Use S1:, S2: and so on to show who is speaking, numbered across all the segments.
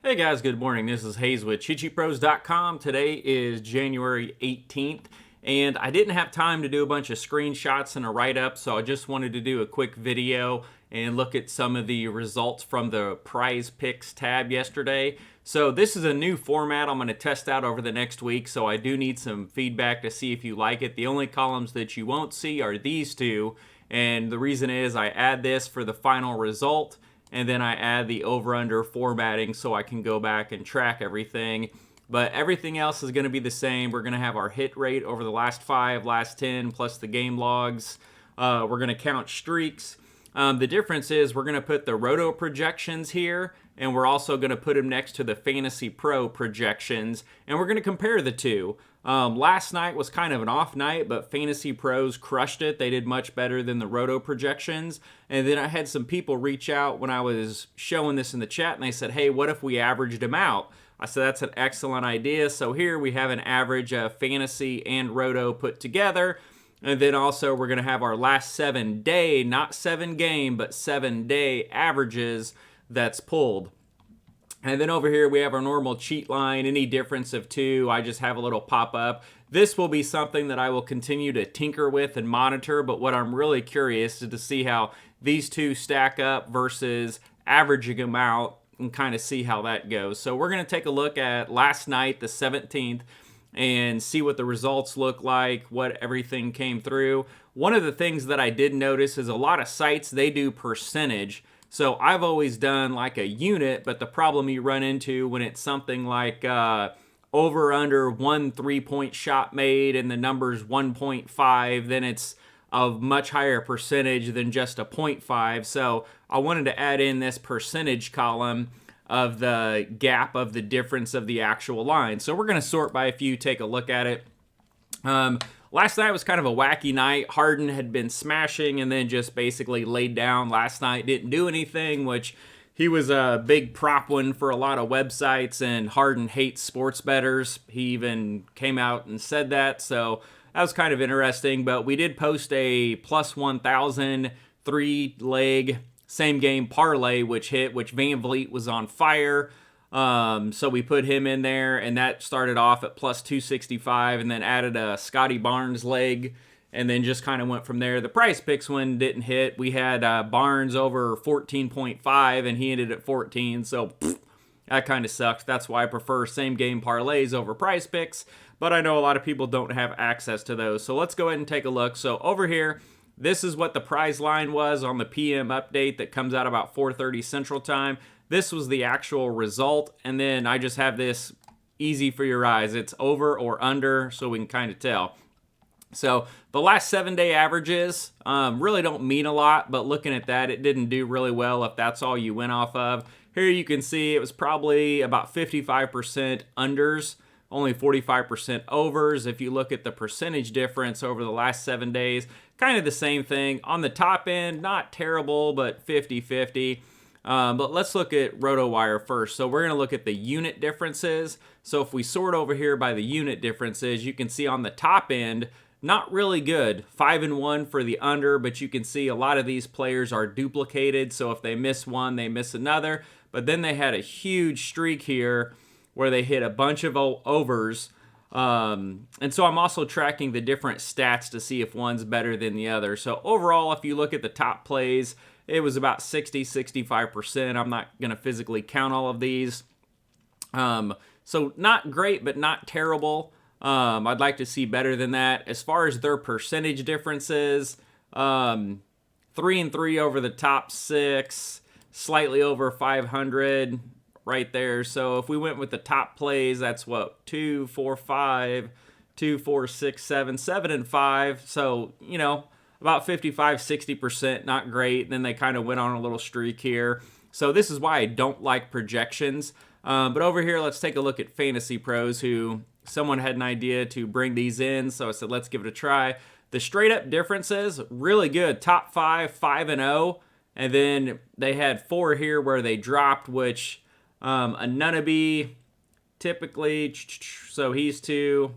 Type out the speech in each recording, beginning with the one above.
S1: Hey guys, good morning. This is Hayes with CheatSheetPros.com. Today is January 18th, and I didn't have time to do a bunch of screenshots and a write-up, so I just wanted to do a quick video and look at some of the results from the PrizePicks tab yesterday. So this is a new format I'm going to test out over the next week, so I do need some feedback to see if you like it. The only columns that you won't see are these two, and the reason is I add this for the final result, and then I add the over-under formatting so I can go back and track everything. But everything else is going to be the same. We're going to have our hit rate over the last 5, last 10, plus the game logs. We're going to count streaks. The difference is we're going to put the Roto projections here, and we're also going to put them next to the Fantasy Pro projections, and we're going to compare the two. Last night was kind of an off night, but Fantasy Pros crushed it. They did much better than the Roto projections. And then I had some people reach out when I was showing this in the chat, and they said, hey, what if we averaged them out? I said, that's an excellent idea. So here we have an average of Fantasy and Roto put together. And then also we're going to have our last 7 day, not 7 game, but 7 day averages that's pulled. And then over here we have our normal cheat line. Any difference of 2, I just have a little pop-up. This will be something that I will continue to tinker with and monitor, but what I'm really curious is to see how these two stack up versus averaging them out and kind of see how that goes. So we're going to take a look at last night, the 17th, and see what the results look like, what everything came through. One of the things that I did notice is a lot of sites, they do percentage. So I've always done like a unit, but the problem you run into when it's something like over under 1 3-point shot made and the number's 1.5, then it's a much higher percentage than just a 0.5. So I wanted to add in this percentage column of the gap of the difference of the actual line. So we're going to sort by a few, take a look at it. Last night was kind of a wacky night. Harden had been smashing and then just basically laid down last night. Didn't do anything, which he was a big prop one for a lot of websites, and Harden hates sports bettors. He even came out and said that, so that was kind of interesting. But we did post a plus 1,000 3-leg same game parlay, which hit, which Van Vliet was on fire. So we put him in there, and that started off at plus 265, and then added a Scotty Barnes leg, and then just kind of went from there. The PrizePicks one didn't hit. We had Barnes over 14.5, and he ended at 14, so that kind of sucks. That's why I prefer same game parlays over PrizePicks, but I know a lot of people don't have access to those. So let's go ahead and take a look. So over here, this is what the prize line was on the PM update that comes out about 4:30 Central Time. This was the actual result, and then I just have this easy for your eyes. It's over or under, so we can kind of tell. So the last 7 day averages really don't mean a lot, but looking at that, it didn't do really well if that's all you went off of. Here you can see it was probably about 55% unders, only 45% overs. If you look at the percentage difference over the last 7 days, kind of the same thing. On the top end, not terrible, but 50-50. But let's look at RotoWire first. So we're going to look at the unit differences. So if we sort over here by the unit differences, you can see on the top end, not really good. 5-1 for the under, but you can see a lot of these players are duplicated. So if they miss one, they miss another. But then they had a huge streak here where they hit a bunch of overs. And so I'm also tracking the different stats to see if one's better than the other. So overall, if you look at the top plays, it was about 60-65%. I'm not going to physically count all of these. So not great, but not terrible. I'd like to see better than that. As far as their percentage differences, 3-3 over the top 6, slightly over 500 right there. So if we went with the top plays, that's what, 2, 4, 5, 2, 4, 6, 7, 7 and 5. So, you know, about 55-60%, not great. Then they kind of went on a little streak here. So this is why I don't like projections. But over here, let's take a look at Fantasy Pros, who someone had an idea to bring these in. So I said, let's give it a try. The straight up differences, really good. Top 5, 5-0. And then they had 4 here where they dropped, which Anunoby typically, so he's 2.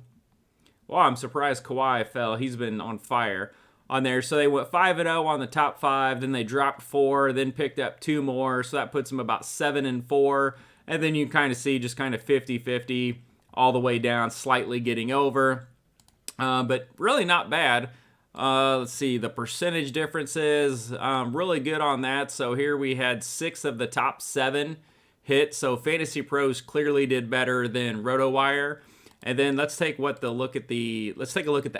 S1: Well, I'm surprised Kawhi fell. He's been on fire on there. So they went 5-0 on the top 5. Then they dropped 4, then picked up 2 more. So that puts them about 7-4. And then you kind of see just kind of 50-50 all the way down, slightly getting over. But really not bad. Let's see, the percentage differences, really good on that. So here we had 6 of the top 7 hit. So Fantasy Pros clearly did better than RotoWire. And then let's take a look at the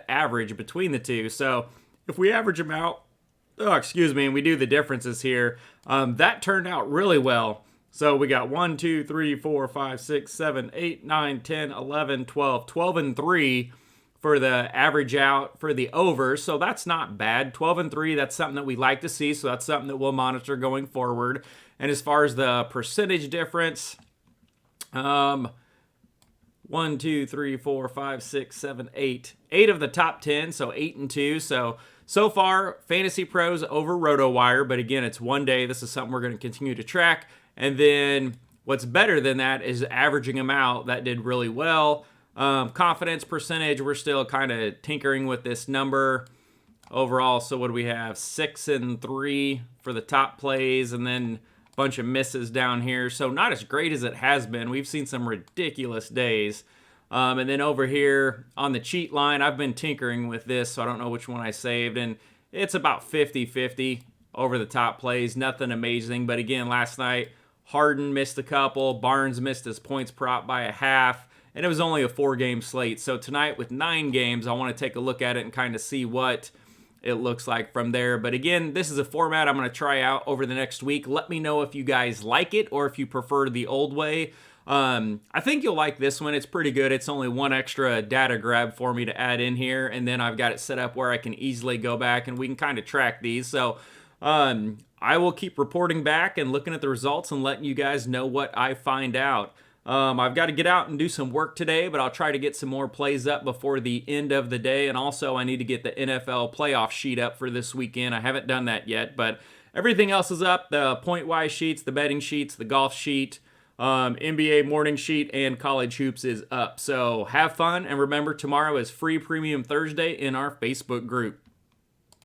S1: average between the two. So if we average them out, and we do the differences here, that turned out really well. So we got 1, 2, 3, 4, 5, 6, 7, 8, 9, 10, 11, 12, 12 and 3 for the average out for the over. So that's not bad. 12 and 3, that's something that we like to see. So that's something that we'll monitor going forward. And as far as the percentage difference, 1, 2, 3, 4, 5, 6, 7, 8. 8 of the top 10, so 8 and 2. So far, Fantasy Pros over RotoWire, but again, it's one day. This is something we're going to continue to track. And then what's better than that is averaging them out. That did really well. Confidence percentage, we're still kind of tinkering with this number overall. So what do we have? 6 and 3 for the top plays, and then a bunch of misses down here. So not as great as it has been. We've seen some ridiculous days. And then over here on the cheat line, I've been tinkering with this, so I don't know which one I saved. And it's about 50-50 over the top plays. Nothing amazing. But again, last night, Harden missed a couple. Barnes missed his points prop by a half. And it was only a 4-game slate. So tonight with 9 games, I want to take a look at it and kind of see what it looks like from there. But again, this is a format I'm going to try out over the next week. Let me know if you guys like it or if you prefer the old way. I think you'll like this one. It's pretty good. It's only one extra data grab for me to add in here, and then I've got it set up where I can easily go back and we can kind of track these. So I will keep reporting back and looking at the results and letting you guys know what I find out. I've got to get out and do some work today, but I'll try to get some more plays up before the end of the day. And also I need to get the NFL playoff sheet up for this weekend. I haven't done that yet, but everything else is up. The point-wise sheets, the betting sheets, the golf sheet, NBA morning sheet, and college hoops is up. So have fun, and remember, tomorrow is free Premium Thursday in our Facebook group.